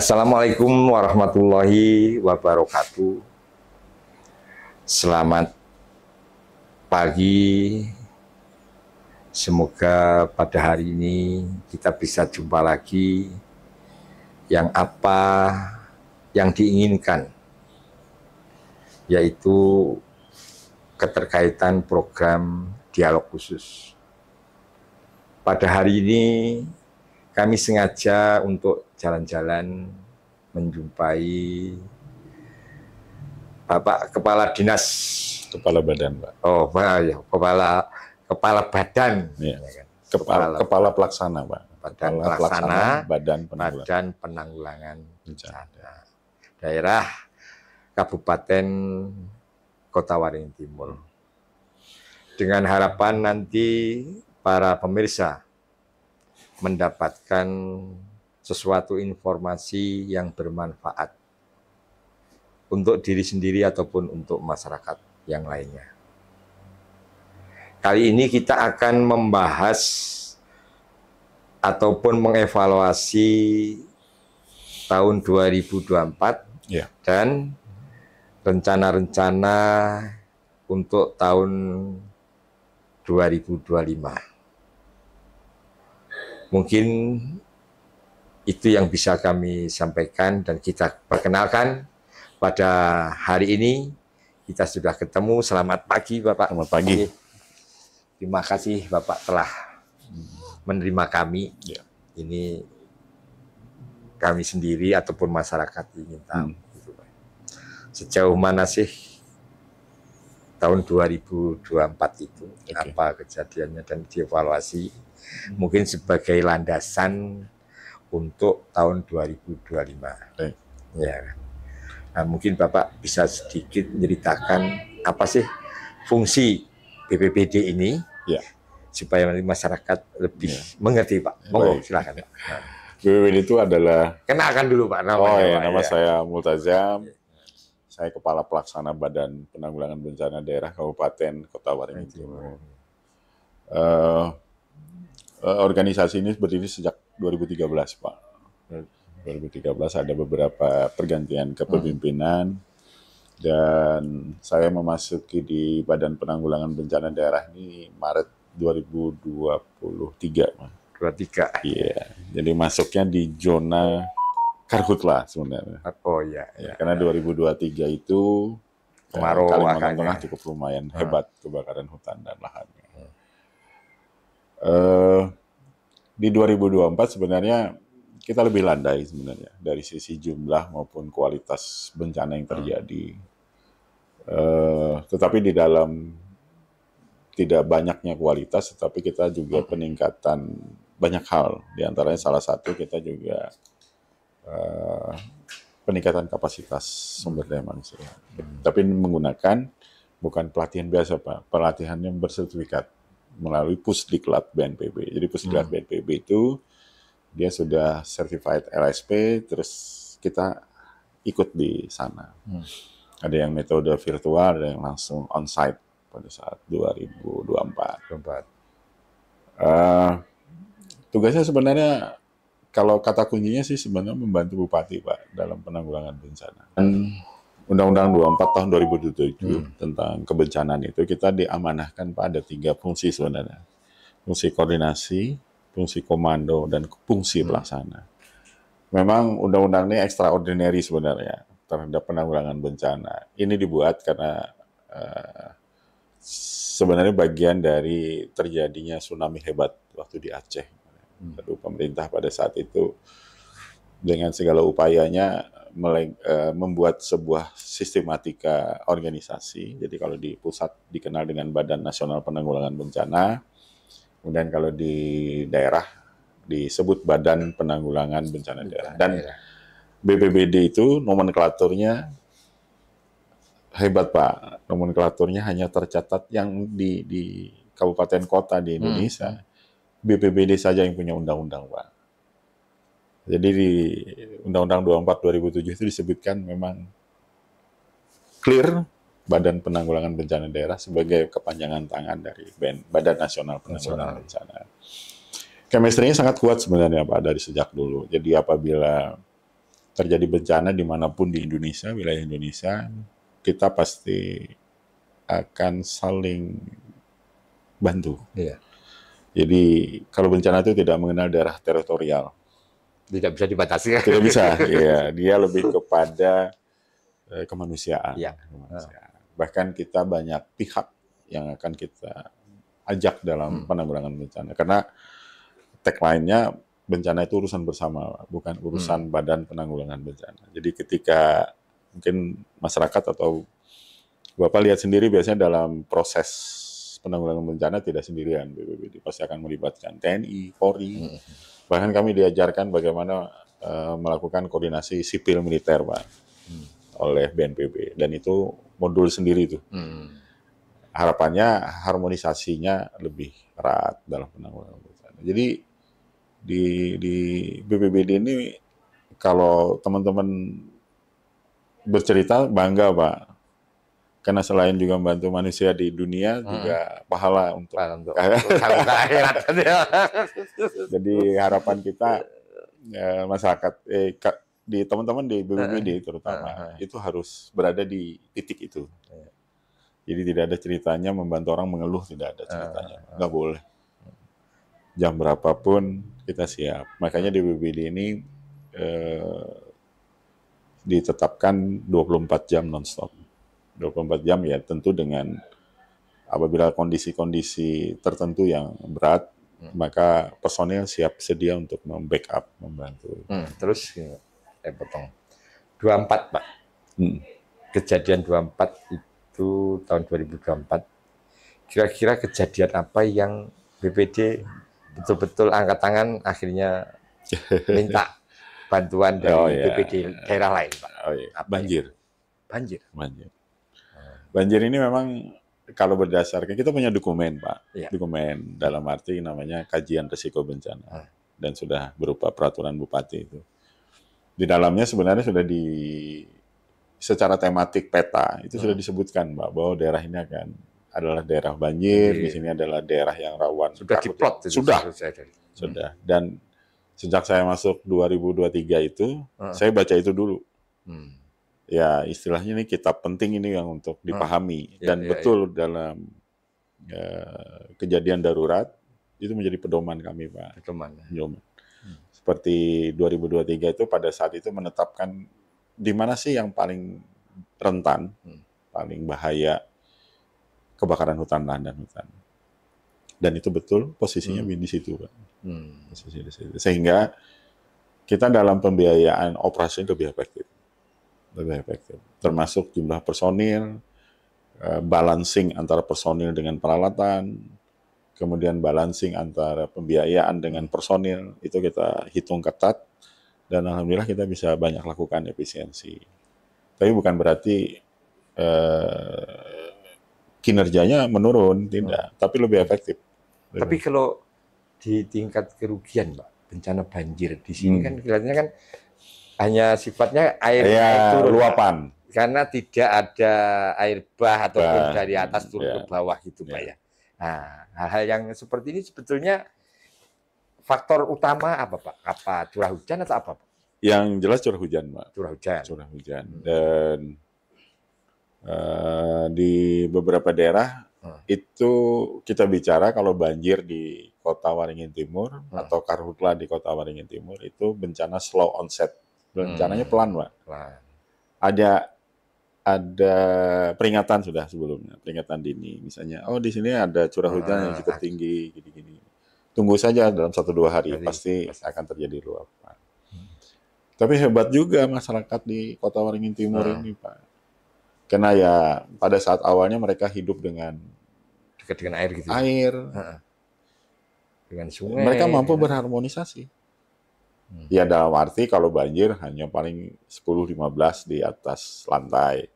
Assalamualaikum warahmatullahi wabarakatuh. Selamat pagi. Semoga pada hari ini kita bisa jumpa lagi yang apa yang diinginkan, yaitu keterkaitan program dialog khusus. Pada hari ini kami sengaja untuk jalan-jalan menjumpai Bapak Kepala Dinas. Kepala Badan, Pak. Oh, ya, Kepala Badan. Ya. Kepala Pelaksana, Pak. Badan Pelaksana Badan Penanggulangan Bencana Daerah Kabupaten Kota Waringin Timur. Dengan harapan nanti para pemirsa mendapatkan sesuatu informasi yang bermanfaat untuk diri sendiri ataupun untuk masyarakat yang lainnya. Kali ini kita akan membahas ataupun mengevaluasi tahun 2024 dan rencana-rencana untuk tahun 2025. Mungkin itu yang bisa kami sampaikan dan kita perkenalkan pada hari ini. Kita sudah ketemu. Selamat pagi, Bapak. Selamat pagi. Terima kasih Bapak telah menerima kami. Ya. Ini kami sendiri ataupun masyarakat ingin tahu. Sejauh mana sih tahun 2024 itu, apa kejadiannya dan dievaluasi, mungkin sebagai landasan untuk tahun 2025. Ya. Nah, mungkin Bapak bisa sedikit menceritakan apa sih fungsi BPBD ini, supaya masyarakat lebih mengerti, Pak. Monggo, silakan. BPBD itu adalah, kenalkan dulu, Pak, namanya. Nama saya Multazam. Saya Kepala Pelaksana Badan Penanggulangan Bencana Daerah Kabupaten Kota Waringin Timur. Organisasi ini berdiri sejak 2013, Pak. 2013 ada beberapa pergantian kepemimpinan dan saya memasuki di Badan Penanggulangan Bencana Daerah ini Maret 2023, Pak. 23. Iya, jadi masuknya di zona Karhutla sebenarnya. Oh iya. Karena 2023 itu kemarau, Kalimantan Tengah cukup lumayan hebat kebakaran hutan dan lahannya. Di 2024 sebenarnya kita lebih landai sebenarnya dari sisi jumlah maupun kualitas bencana yang terjadi. Tetapi di dalam tidak banyaknya kualitas, tetapi kita juga peningkatan banyak hal. Di antaranya salah satu kita juga peningkatan kapasitas sumber daya manusia. Tapi menggunakan bukan pelatihan biasa, Pak. Pelatihan yang bersertifikat melalui Pusdiklat BNPB. Jadi Pusdiklat BNPB itu dia sudah certified LSP, terus kita ikut di sana. Ada yang metode virtual, ada yang langsung on-site pada saat 2024. Tugasnya sebenarnya, kalau kata kuncinya sih sebenarnya membantu Bupati, Pak, dalam penanggulangan bencana. Undang-Undang 24 tahun 2007 tentang kebencanaan itu kita diamanahkan, Pak, ada 3 fungsi sebenarnya. Fungsi koordinasi, fungsi komando, dan fungsi pelaksana. Memang undang-undang ini extraordinary sebenarnya terhadap penanggulangan bencana. Ini dibuat karena sebenarnya bagian dari terjadinya tsunami hebat waktu di Aceh. Lalu pemerintah pada saat itu dengan segala upayanya membuat sebuah sistematika organisasi. Jadi kalau di pusat dikenal dengan Badan Nasional Penanggulangan Bencana, kemudian kalau di daerah disebut Badan Penanggulangan Bencana Daerah. Dan BPBD itu nomenklaturnya hebat, Pak. Nomenklaturnya hanya tercatat yang di kabupaten kota di Indonesia. BPBD saja yang punya undang-undang, Pak. Jadi di Undang-Undang 24 2007 itu disebutkan memang clear Badan Penanggulangan Bencana Daerah sebagai kepanjangan tangan dari Badan Nasional Penanggulangan Bencana. Chemistry-nya sangat kuat sebenarnya, Pak, dari sejak dulu. Jadi apabila terjadi bencana dimanapun di Indonesia, wilayah Indonesia, kita pasti akan saling bantu. Iya. Jadi kalau bencana itu tidak mengenal daerah teritorial. Tidak bisa dibatasi. Tidak bisa, ya. Dia lebih kepada kemanusiaan. Iya. Kemanusiaan. Bahkan kita banyak pihak yang akan kita ajak dalam penanggulangan bencana. Karena tagline-nya bencana itu urusan bersama, bukan urusan badan penanggulangan bencana. Jadi ketika mungkin masyarakat atau Bapak lihat sendiri biasanya dalam proses penanggulangan bencana tidak sendirian, BPBD pasti akan melibatkan TNI, Polri. Bahkan kami diajarkan bagaimana melakukan koordinasi sipil militer, Pak, oleh BNPB. Dan itu modul sendiri itu. Harapannya harmonisasinya lebih erat dalam penanggulangan bencana. Jadi di BPBD ini kalau teman-teman bercerita bangga, Pak, karena selain juga membantu manusia di dunia juga pahala untuk akhirat. Jadi harapan kita masyarakat di teman-teman di BPBD terutama itu harus berada di titik itu. Jadi tidak ada ceritanya membantu orang mengeluh, tidak ada ceritanya, nggak boleh. Jam berapapun kita siap. Makanya di BPBD ini ditetapkan 24 jam non-stop. 24 jam ya tentu dengan apabila kondisi-kondisi tertentu yang berat, maka personil siap sedia untuk membackup, membantu. Terus potong. 24, Pak. Kejadian 24 itu tahun 2024. Kira-kira kejadian apa yang BPD betul-betul angkat tangan akhirnya minta bantuan dari BPD daerah lain, Pak? Banjir. Banjir. Banjir ini memang kalau berdasarkan kita punya dokumen, Pak. Dokumen dalam arti namanya kajian risiko bencana dan sudah berupa peraturan bupati itu. Di dalamnya sebenarnya sudah secara tematik peta itu sudah disebutkan, Pak, bahwa daerah ini adalah daerah banjir, di sini adalah daerah yang rawan. Sudah diplot itu. Sudah. Dan sejak saya masuk 2023 itu, saya baca itu dulu. Ya istilahnya ini kitab penting ini yang untuk dipahami. Dan betul dalam kejadian darurat, itu menjadi pedoman kami, Pak. Pedoman. Seperti 2023 itu pada saat itu menetapkan di mana sih yang paling rentan, paling bahaya kebakaran hutan lahan dan hutan. Dan itu betul posisinya di situ, Pak. Posisi di situ. Sehingga kita dalam pembiayaan operasi lebih efektif. Termasuk jumlah personil, balancing antara personil dengan peralatan, kemudian balancing antara pembiayaan dengan personil, itu kita hitung ketat, dan alhamdulillah kita bisa banyak lakukan efisiensi. Tapi bukan berarti kinerjanya menurun, tidak, tapi lebih efektif. Tapi kalau di tingkat kerugian, Pak, bencana banjir di sini kan kelihatannya kan hanya sifatnya air turun, luapan. Karena tidak ada air bah ataupun dari atas turun ke bawah gitu, Pak, ya. Nah, hal-hal yang seperti ini sebetulnya faktor utama apa, Pak? Apa curah hujan atau apa, Pak? Yang jelas curah hujan, Pak. Curah hujan. Dan di beberapa daerah itu kita bicara kalau banjir di Kota Waringin Timur atau karhutla di Kota Waringin Timur itu bencana slow onset. Bencananya pelan, Pak. Ada peringatan sudah sebelumnya, peringatan dini. Misalnya, di sini ada curah hujan yang cukup tinggi, gini-gini. Tunggu saja dalam 1-2 hari pasti akan terjadi luapan. Tapi hebat juga masyarakat di Kota Waringin Timur ini, Pak. Karena ya pada saat awalnya mereka hidup dekat dengan air gitu. Dengan sungai. Mereka mampu berharmonisasi. Ya dalam arti kalau banjir hanya paling 10-15 di atas lantai.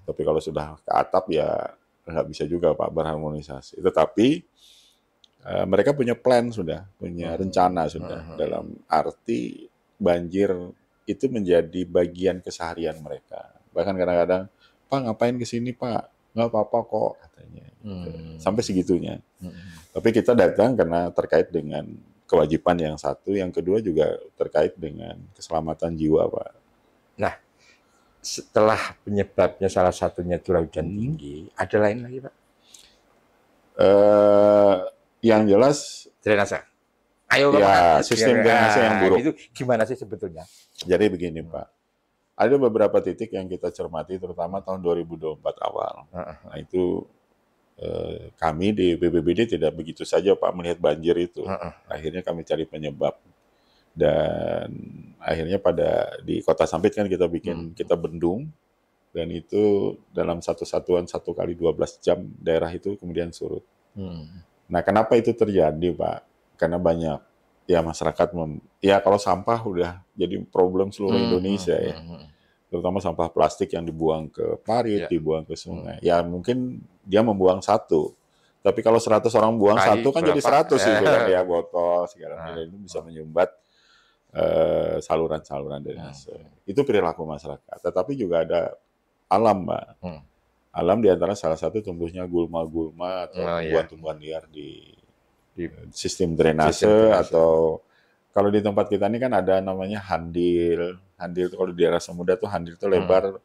Tapi kalau sudah ke atap ya nggak bisa juga, Pak, berharmonisasi. Tetapi mereka punya plan sudah, punya rencana sudah. Dalam arti banjir itu menjadi bagian keseharian mereka. Bahkan kadang-kadang, Pak ngapain ke sini, Pak? Nggak apa-apa kok, katanya. Sampai segitunya. Tapi kita datang karena terkait dengan kewajiban yang satu, yang kedua juga terkait dengan keselamatan jiwa, Pak. Nah, setelah penyebabnya salah satunya curah hujan tinggi, ada lain lagi Pak? Yang jelas Drainase. Ayo ya sistem drainase yang buruk. Itu gimana sih sebetulnya? Jadi begini Pak, ada beberapa titik yang kita cermati, terutama tahun 2024 awal. Nah itu kami di BPBD tidak begitu saja Pak melihat banjir itu. Akhirnya kami cari penyebab. Dan akhirnya di Kota Sampit kan kita bendung, dan itu dalam satu satuan 1 kali 12 jam daerah itu kemudian surut. Nah kenapa itu terjadi Pak? Karena banyak ya masyarakat ya kalau sampah udah jadi problem seluruh Indonesia ya. Terutama sampah plastik yang dibuang ke parit, dibuang ke sungai. Ya mungkin dia membuang satu. Tapi kalau 100 orang buang satu kan jadi 100 itu kan ya, botol segala macam itu bisa menyumbat saluran-saluran drainase. Itu perilaku masyarakat. Tetapi juga ada alam, Mbak. Alam diantara salah satu tumbuhnya gulma-gulma atau tumbuhan-tumbuhan liar di sistem drainase. Atau kalau di tempat kita ini kan ada namanya handil. Handil itu kalau di daerah Semuda tuh handil itu lebar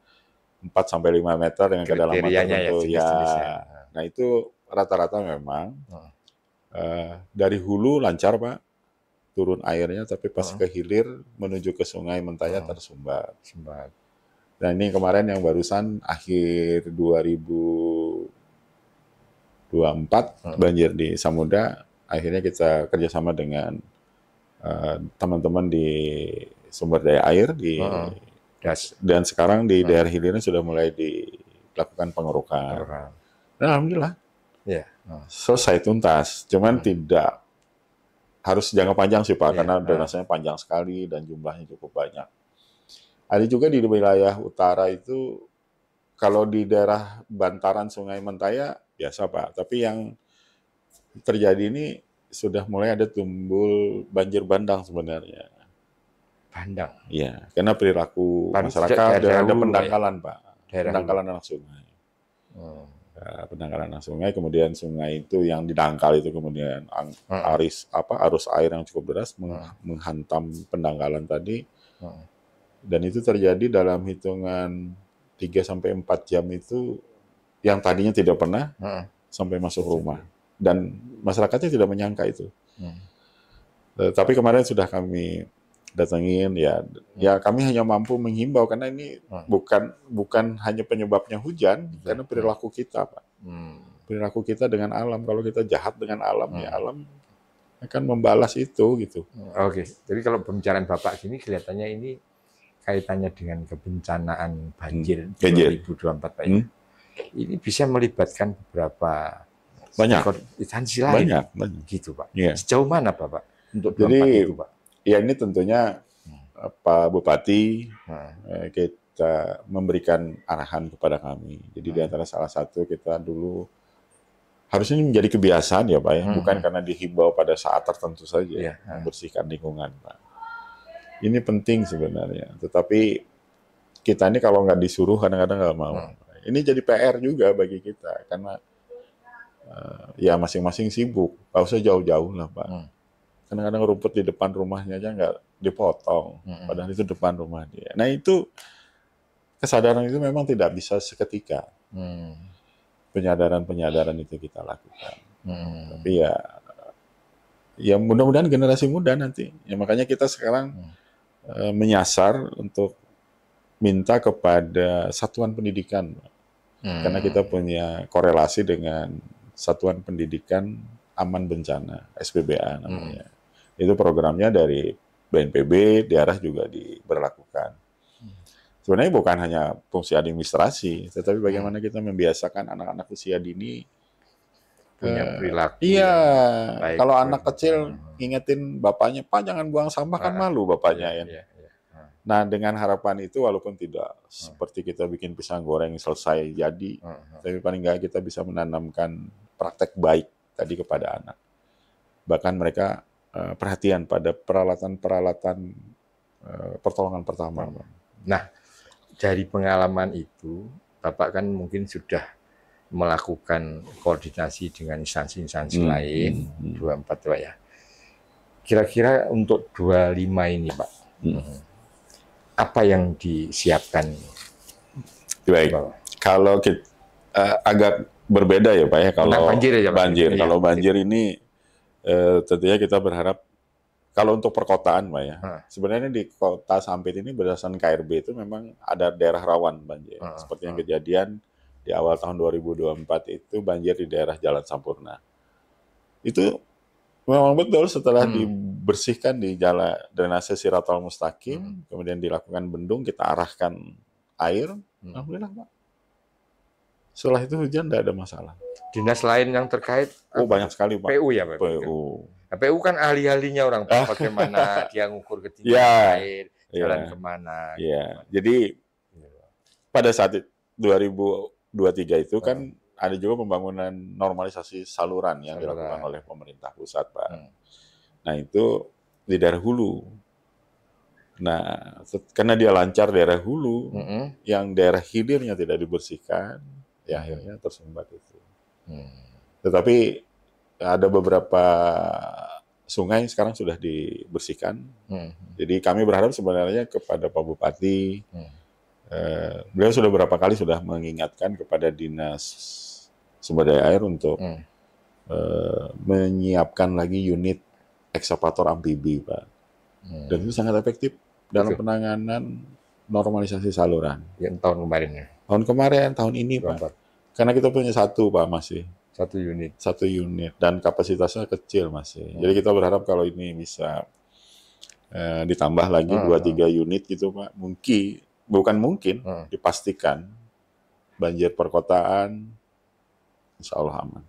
4-5 meter dengan kedalaman tertentu. Nah itu rata-rata memang dari hulu lancar Pak, turun airnya, tapi pas ke hilir menuju ke Sungai Mentaya tersumbat. Dan ini kemarin yang barusan akhir 2024 banjir di Samudra, akhirnya kita kerjasama dengan teman-teman di sumber daya air dan sekarang di daerah hilirnya sudah mulai dilakukan pengerukan. Dan alhamdulillah selesai tuntas. Cuman tidak harus jangka panjang sih Pak, karena drainasenya panjang sekali dan jumlahnya cukup banyak. Ada juga di wilayah utara itu, kalau di daerah bantaran Sungai Mentaya biasa Pak, tapi yang terjadi ini sudah mulai ada timbul banjir bandang sebenarnya. Bandang? Iya, karena perilaku masyarakat dan ada pendangkalan Pak, pendangkalan anak sungai. Pendangkalan anak sungai, kemudian sungai itu yang didangkal itu kemudian arus air yang cukup deras menghantam pendangkalan tadi. Dan itu terjadi dalam hitungan 3-4 jam itu, yang tadinya tidak pernah sampai masuk rumah. Dan masyarakatnya tidak menyangka itu. Tapi kemarin sudah kami datengin, ya kami hanya mampu menghimbau, karena ini bukan hanya penyebabnya hujan, karena perilaku kita Pak. Perilaku kita dengan alam. Kalau kita jahat dengan alam, ya alam akan membalas itu gitu. Oke, jadi kalau pembicaraan Bapak gini kelihatannya ini kaitannya dengan kebencanaan banjir 2024 Pak. Ini bisa melibatkan beberapa instansi lain. Banyak. Gitu Pak. Sejauh mana Bapak untuk 24 itu Pak? Ya ini tentunya Pak Bupati kita memberikan arahan kepada kami. Jadi di antara salah satu kita dulu harusnya menjadi kebiasaan ya Pak ya, bukan karena dihimbau pada saat tertentu saja membersihkan lingkungan Pak. Ini penting sebenarnya, tetapi kita ini kalau nggak disuruh kadang-kadang nggak mau. Ini jadi PR juga bagi kita, karena ya masing-masing sibuk, nggak usah jauh-jauh lah Pak. Kadang-kadang rumput di depan rumahnya aja nggak dipotong, padahal itu depan rumah dia. Nah itu kesadaran itu memang tidak bisa seketika. Penyadaran itu kita lakukan. Tapi ya mudah-mudahan generasi muda nanti. Ya makanya kita sekarang menyasar untuk minta kepada satuan pendidikan, karena kita punya korelasi dengan Satuan Pendidikan Aman Bencana, SPBA namanya. Itu programnya dari BNPB, daerah juga diberlakukan. Sebenarnya bukan hanya fungsi administrasi, tetapi bagaimana kita membiasakan anak-anak usia dini punya perilaku. Iya, kalau anak kecil ngingetin bapaknya, Pak jangan buang sampah, kan malu bapaknya ya. Nah dengan harapan itu, walaupun tidak seperti kita bikin pisang goreng selesai jadi, tapi paling nggak kita bisa menanamkan praktek baik tadi kepada anak. Bahkan mereka perhatian pada peralatan-peralatan pertolongan pertama. Nah, dari pengalaman itu, Bapak kan mungkin sudah melakukan koordinasi dengan instansi-instansi lain, 24 Pak ya. Kira-kira untuk 25 ini Pak, apa yang disiapkan? Baik, kalau kita agak berbeda ya Pak ya kalau banjir ya, banjir. Iya, Kalau banjir ini tentunya kita berharap kalau untuk perkotaan Pak ya, sebenarnya di kota Sampit ini berdasarkan KRB itu memang ada daerah rawan banjir. Seperti yang kejadian di awal tahun 2024 itu banjir di daerah Jalan Sampurna. Itu memang betul setelah dibersihkan di jalan drainase Siratal Mustaqim, kemudian dilakukan bendung, kita arahkan air, alhamdulillah Pak. Setelah itu hujan tidak ada masalah. Dinas lain yang terkait? Banyak sekali Pak. PU ya Pak? PU. Nah, PU kan ahli-ahlinya orang Pak, bagaimana dia ngukur ketinggian air, jalan kemana. Iya, jadi pada saat 2023 itu kan ada juga pembangunan normalisasi saluran yang dilakukan oleh pemerintah pusat Pak. Nah itu di daerah hulu. Nah karena dia lancar daerah hulu, yang daerah hilirnya tidak dibersihkan, ya akhirnya tersumbat itu. Tetapi ada beberapa sungai sekarang sudah dibersihkan. Jadi kami berharap sebenarnya kepada Pak Bupati, beliau sudah beberapa kali sudah mengingatkan kepada Dinas Sumber Daya Air untuk menyiapkan lagi unit ekskavator amfibi, Pak. Dan itu sangat efektif dalam penanganan normalisasi saluran. Yang tahun kemarin ya? Tahun kemarin, tahun ini, Pak. Karena kita punya satu, Pak, masih. Satu unit. Dan kapasitasnya kecil masih. Jadi kita berharap kalau ini bisa ditambah lagi 2-3 unit gitu, Pak. Mungkin, dipastikan banjir perkotaan, insya Allah aman.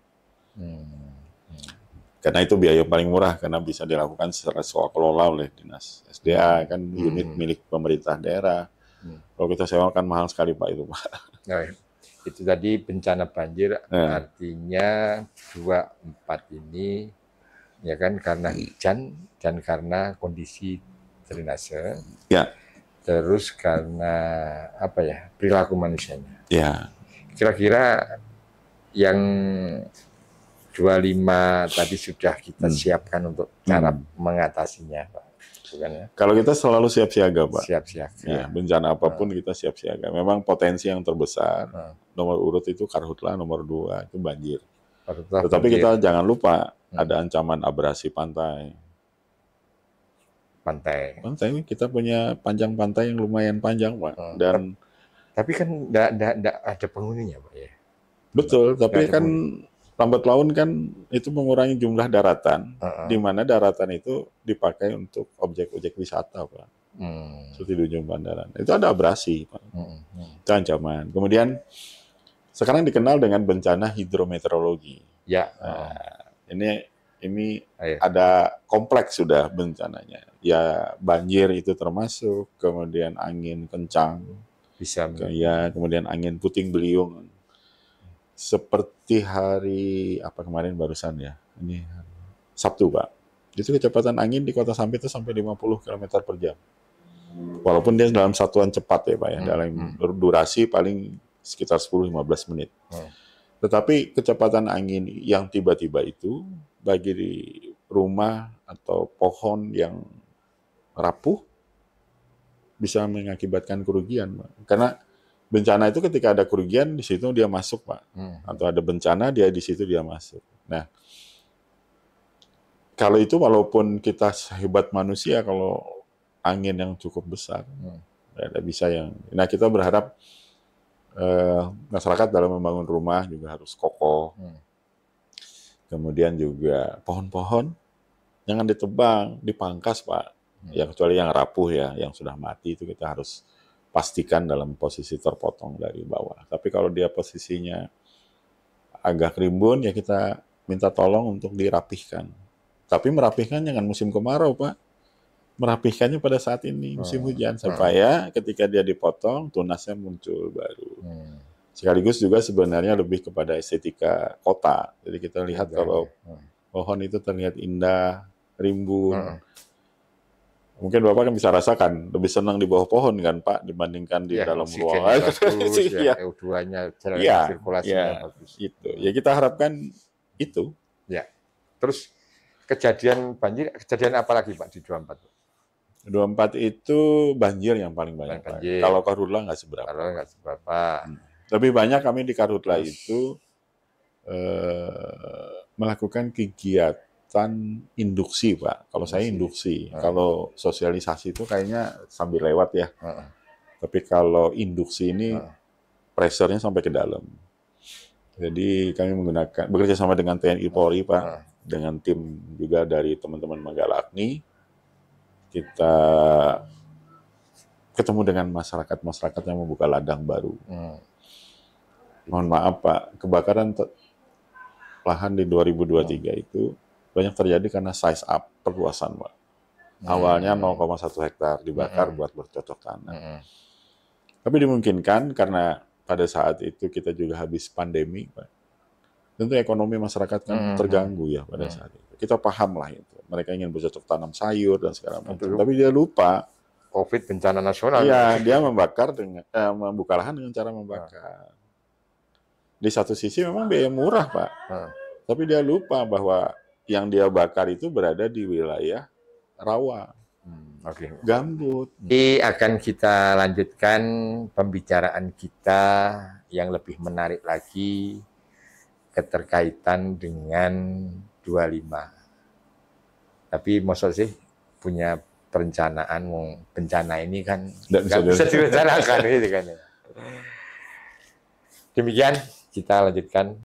Karena itu biaya paling murah, karena bisa dilakukan secara swakelola oleh Dinas SDA, kan unit milik pemerintah daerah. Kalau kita sewakan mahal sekali Pak itu Pak. Nah, itu tadi bencana banjir, artinya 24 ini ya kan karena hujan dan karena kondisi drainase. Ya. Terus karena apa ya, perilaku manusianya. Ya. Kira-kira yang 25 tadi sudah kita siapkan untuk cara mengatasinya, Pak. Bukan ya? Kalau kita selalu siap siaga, Pak. Siap siaga. Ya, bencana apapun kita siap siaga. Memang potensi yang terbesar, nomor urut itu karhutla, nomor 2 itu banjir. Tetapi kita jangan lupa ada ancaman abrasi pantai. Pantai kita punya panjang pantai yang lumayan panjang, Pak. Dan tapi kan enggak ada penghuninya, Pak ya. Betul, tapi kan lambat laun kan itu mengurangi jumlah daratan, di mana daratan itu dipakai untuk objek-objek wisata, Pak. Seperti di ujung bandaran. Itu ada abrasi, Pak. Itu ancaman. Kemudian sekarang dikenal dengan bencana hidrometeorologi. Ya. Ini ada kompleks sudah bencananya. Ya banjir itu termasuk, kemudian angin kencang, kemudian angin puting beliung. Seperti hari apa kemarin barusan ya, ini Sabtu Pak. Itu kecepatan angin di Kota Sampit itu sampai 50 km per jam. Walaupun dia dalam satuan cepat ya Pak ya, dalam durasi paling sekitar 10-15 menit. Tetapi kecepatan angin yang tiba-tiba itu bagi di rumah atau pohon yang rapuh bisa mengakibatkan kerugian, Pak. Karena bencana itu ketika ada kerugian di situ dia masuk, Pak. Atau ada bencana dia di situ dia masuk. Nah, kalau itu walaupun kita sehebat manusia kalau angin yang cukup besar, tidak bisa yang. Nah, kita berharap masyarakat dalam membangun rumah juga harus kokoh. Kemudian juga pohon-pohon jangan ditebang, dipangkas, Pak. Ya kecuali yang rapuh ya, yang sudah mati itu kita harus pastikan dalam posisi terpotong dari bawah. Tapi kalau dia posisinya agak rimbun, ya kita minta tolong untuk dirapihkan. Tapi merapihkan jangan musim kemarau, Pak. Merapihkannya pada saat ini, musim hujan. Supaya ketika dia dipotong, tunasnya muncul baru. Sekaligus juga sebenarnya lebih kepada estetika kota. Jadi kita lihat kalau pohon itu terlihat indah, rimbun. Mungkin Bapak kan bisa rasakan lebih senang di bawah pohon kan Pak dibandingkan di dalam ruangan. CO2-nya sirkulasinya bagus. Itu. Ya kita harapkan itu. Ya. Terus kejadian banjir, kejadian apa lagi Pak di 24? 24 itu banjir yang paling banyak. Banjir. Kalau Karhutla nggak seberapa. Kalau nggak seberapa. Lebih banyak kami di Karhutla itu melakukan kegiatan induksi, Pak. Kalau saya induksi. Kalau sosialisasi itu kayaknya sambil lewat ya. Tapi kalau induksi ini pressure-nya sampai ke dalam. Jadi kami bekerja sama dengan TNI Polri, Pak. Dengan tim juga dari teman-teman Manggalakni. Kita ketemu dengan masyarakat yang membuka ladang baru. Mohon maaf Pak, kebakaran lahan di 2023 itu banyak terjadi karena size up, perluasan Pak. Awalnya 0,1 hektar dibakar buat bercocok tanam. Tapi dimungkinkan karena pada saat itu kita juga habis pandemi Pak. Tentu ekonomi masyarakat kan terganggu ya pada saat itu. Kita paham lah itu. Mereka ingin bercocok tanam sayur dan segala macam. Tapi dia lupa COVID bencana nasional. Iya, dia membakar dengan membuka lahan dengan cara membakar. Di satu sisi memang biaya murah, Pak. Tapi dia lupa bahwa yang dia bakar itu berada di wilayah rawa. Gambut. Jadi akan kita lanjutkan pembicaraan kita yang lebih menarik lagi keterkaitan dengan 25. Tapi maksud sih punya perencanaan bencana ini kan nggak bisa direncanakan gitu kan. Demikian kita lanjutkan.